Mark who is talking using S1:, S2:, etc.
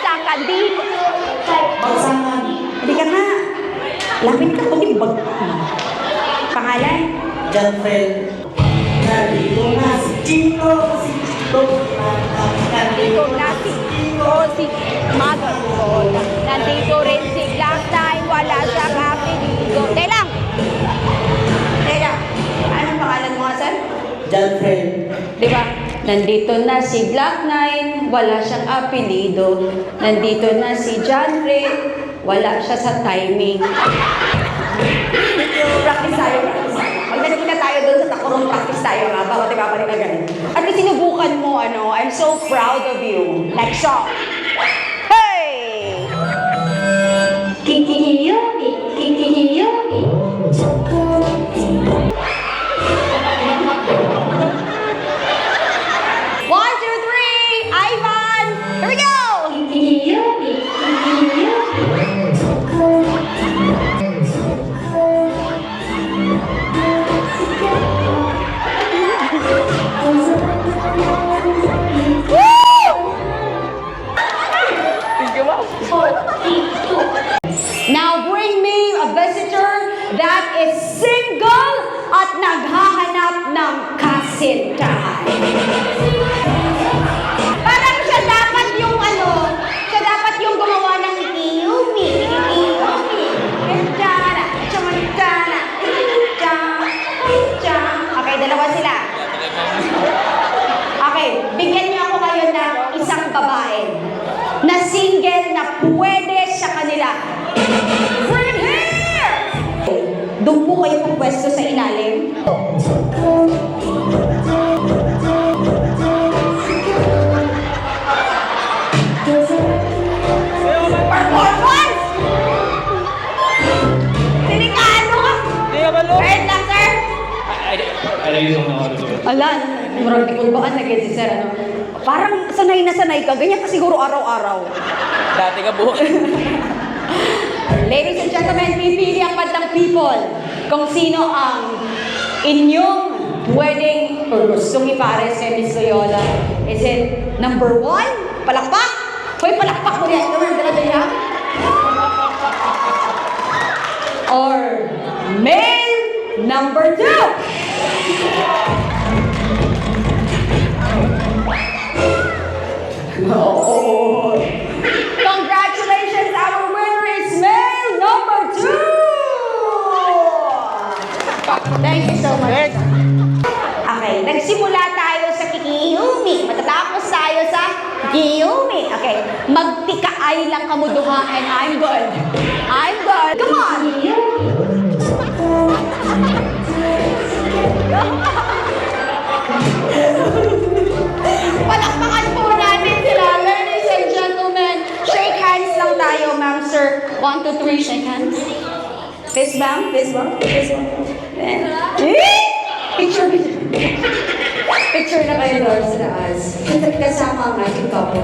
S1: Bagsakan, di.
S2: Bagsakan.
S1: Hindi ka nga. Lapit ka, kundi bag. Pangalan?
S2: Janfred. Nandito na si Chino, si Chito.
S1: Nandito na si Mother God. Nandito rin si Black Time. Wala siyang apelido. Teka lang. Anong pangalan mo nga, sir?
S2: Janfred.
S1: Di ba? Nandito na si Black Nine, wala siyang apelido. Nandito na si John Ray, wala siya sa timing. Practice tayo, practice tayo. Magdating na tayo doon sa takurong practice tayo nga ba? Di ba? Balik na ganun. At least sinubukan mo, I'm so proud of you. Like so. Hey!
S3: Kikiyomi, kikiyomi.
S1: 1, 2, 3, Ivan! Here we go!
S3: Kikiyomi,
S1: Now bring me a visitor that is single at naghahanap ng kasintahan. Parang siya dapat yung siya dapat yung gumawa ng ikiyumi. Okay, dalawa sila. Okay, bigyan niyo ako ngayon ng isang babae na single na pwede sa kanila. Bring here! Doon po kayo pupwesto sa ilalim. Performance! Delikado ka! Wait lang, sir! Ala, marang di ko baan na si sir, Parang sanay na sanay ka, ganyan ka siguro araw-araw.
S2: Dati ka buhok.
S1: Ladies and gentlemen, pipili ang Bantang People kung sino ang inyong pwedeng or gustong ipares kay Miss Loyola. Is it number 1? Palakpak? Hoy, palakpak mo yan. Dala. Or male number 2? Oh. Congratulations, our winner is male number 2! Thank you so much. Okay, nagsimula tayo sa kikiyumi. Matatapos tayo sa kikiyumi. Okay, magtikaay lang kamuduha and I'm good. I'm good. Come on! Palakpakan po natin sila, ladies and gentlemen. Shake hands lang tayo, ma'am, sir. 1, 2, 3, shake hands. Fist bump, fist bump, fist bump. Picture. Picture na kayo doon sa taas. Kasama ang ating couple.